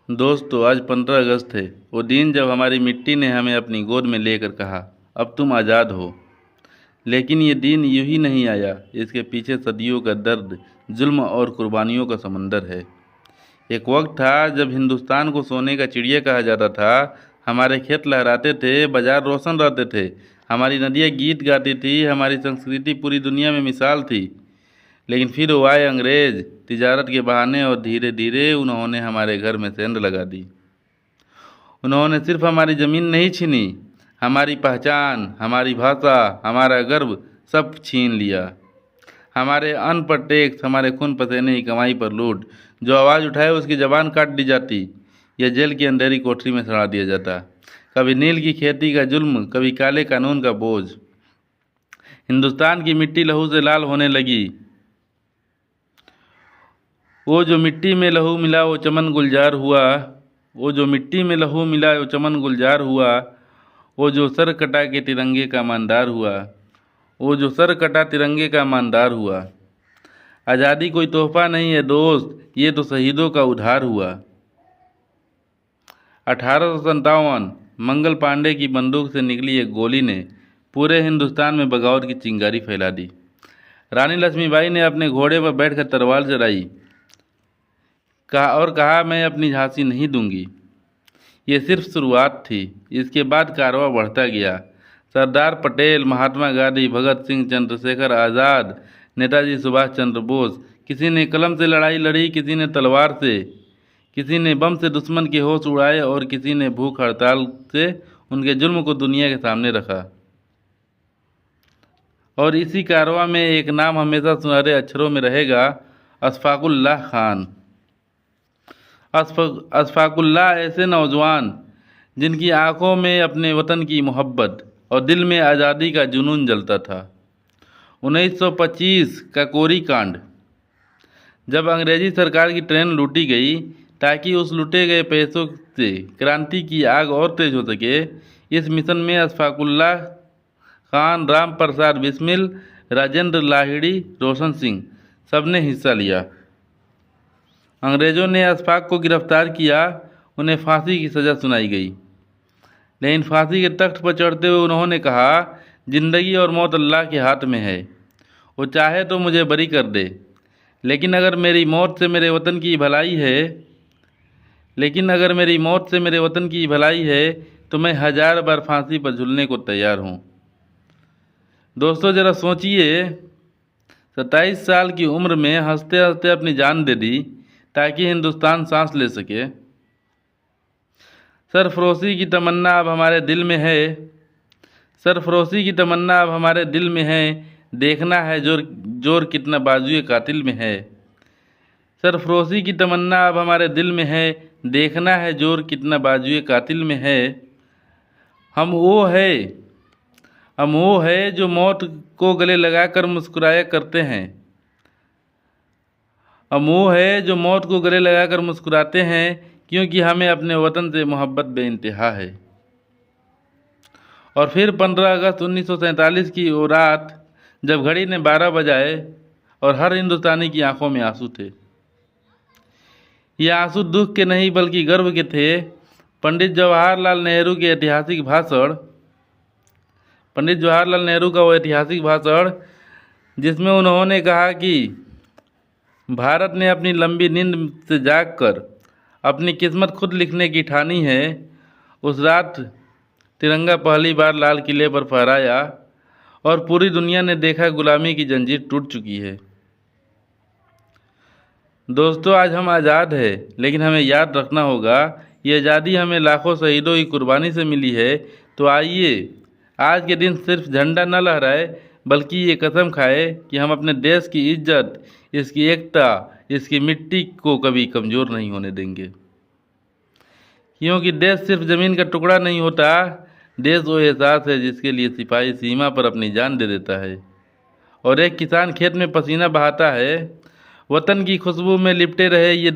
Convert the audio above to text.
दोस्तों, आज 15 अगस्त है। वो दिन जब हमारी मिट्टी ने हमें अपनी गोद में लेकर कहा, अब तुम आज़ाद हो। लेकिन ये दिन यूं ही नहीं आया। इसके पीछे सदियों का दर्द, जुल्म और कुर्बानियों का समंदर है। एक वक्त था जब हिंदुस्तान को सोने का चिड़िया कहा जाता था। हमारे खेत लहराते थे, बाजार रोशन रहते थे, हमारी नदियाँ गीत गाती थी, हमारी संस्कृति पूरी दुनिया में मिसाल थी। लेकिन फिर वो आए अंग्रेज, तिजारत के बहाने, और धीरे धीरे उन्होंने हमारे घर में सेंध लगा दी। उन्होंने सिर्फ हमारी ज़मीन नहीं छीनी, हमारी पहचान, हमारी भाषा, हमारा गर्व सब छीन लिया। हमारे अन्न पर टैक्स, हमारे खून पसीने की कमाई पर लूट। जो आवाज़ उठाए उसकी ज़बान काट दी जाती या जेल की अंधेरी कोठरी में सड़ा दिया जाता। कभी नील की खेती का जुल्म, कभी काले कानून का बोझ। हिंदुस्तान की मिट्टी लहू से लाल होने लगी। वो जो मिट्टी में लहू मिला वो चमन गुलजार हुआ। वो जो मिट्टी में लहू मिला वो चमन गुलजार हुआ। वो जो सर कटा के तिरंगे का ईमानदार हुआ। वो जो सर कटा तिरंगे का ईमानदार हुआ। आज़ादी कोई तोहफा नहीं है दोस्त, ये तो शहीदों का उधार हुआ। 1857 मंगल पांडे की बंदूक से निकली एक गोली ने पूरे हिंदुस्तान में बगावत की चिंगारी फैला दी। रानी लक्ष्मीबाई ने अपने घोड़े पर बैठकर तलवार चलाई, कहा मैं अपनी झांसी नहीं दूंगी। ये सिर्फ शुरुआत थी। इसके बाद कारवां बढ़ता गया। सरदार पटेल, महात्मा गांधी, भगत सिंह, चंद्रशेखर आज़ाद, नेताजी सुभाष चंद्र बोस, किसी ने कलम से लड़ाई लड़ी, किसी ने तलवार से, किसी ने बम से दुश्मन के होश उड़ाए, और किसी ने भूख हड़ताल से उनके जुल्म को दुनिया के सामने रखा। और इसी कारवां में एक नाम हमेशा सुनहरे अक्षरों में रहेगा, अशफाकुल्लाह खान। अशफाकुल्लाह ऐसे नौजवान जिनकी आंखों में अपने वतन की मोहब्बत और दिल में आज़ादी का जुनून जलता था। 1925 का कोरी कांड, जब अंग्रेजी सरकार की ट्रेन लूटी गई ताकि उस लूटे गए पैसों से क्रांति की आग और तेज हो सके, इस मिशन में अशफाकुल्लाह खान, राम प्रसाद बिस्मिल, राजेंद्र लाहिड़ी, रोशन सिंह सबने हिस्सा लिया। अंग्रेज़ों ने अशफाक को गिरफ्तार किया। उन्हें फांसी की सज़ा सुनाई गई। लेकिन फांसी के तख्त पर चढ़ते हुए उन्होंने कहा, ज़िंदगी और मौत अल्लाह के हाथ में है। वो चाहे तो मुझे बरी कर दे, लेकिन अगर मेरी मौत से मेरे वतन की भलाई है तो मैं 1000 बार फांसी पर झूलने को तैयार हूँ। दोस्तों, ज़रा सोचिए, 27 साल की उम्र में हंसते हंसते अपनी जान दे दी ताकि हिंदुस्तान सांस ले सके। सरफरोशी की तमन्ना अब हमारे दिल में है। सरफरोशी की तमन्ना अब हमारे दिल में है। देखना है जोर कितना बाजुए कातिल में है। सरफरोशी की तमन्ना अब हमारे दिल में है। देखना है जोर कितना बाजुए कातिल में है। हम वो है जो मौत को गले लगाकर मुस्कुराया करते हैं। हम वो है जो मौत को गले लगाकर मुस्कुराते हैं, क्योंकि हमें अपने वतन से मोहब्बत बेइंतहा है। और फिर 15 अगस्त 1947 की वो रात, जब घड़ी ने 12 बजाए और हर हिंदुस्तानी की आंखों में आंसू थे। ये आंसू दुख के नहीं बल्कि गर्व के थे। पंडित जवाहरलाल नेहरू का वो ऐतिहासिक भाषण, जिसमें उन्होंने कहा कि भारत ने अपनी लंबी नींद से जागकर अपनी किस्मत खुद लिखने की ठानी है। उस रात तिरंगा पहली बार लाल किले पर फहराया और पूरी दुनिया ने देखा गुलामी की जंजीर टूट चुकी है। दोस्तों, आज हम आज़ाद हैं, लेकिन हमें याद रखना होगा ये आज़ादी हमें लाखों शहीदों की कुर्बानी से मिली है। तो आइए आज के दिन सिर्फ झंडा न लहराए, बल्कि ये कसम खाए कि हम अपने देश की इज्जत, इसकी एकता, इसकी मिट्टी को कभी कमज़ोर नहीं होने देंगे। क्योंकि देश सिर्फ ज़मीन का टुकड़ा नहीं होता। देश वो एहसास है जिसके लिए सिपाही सीमा पर अपनी जान दे देता है और एक किसान खेत में पसीना बहाता है। वतन की खुशबू में लिपटे रहे ये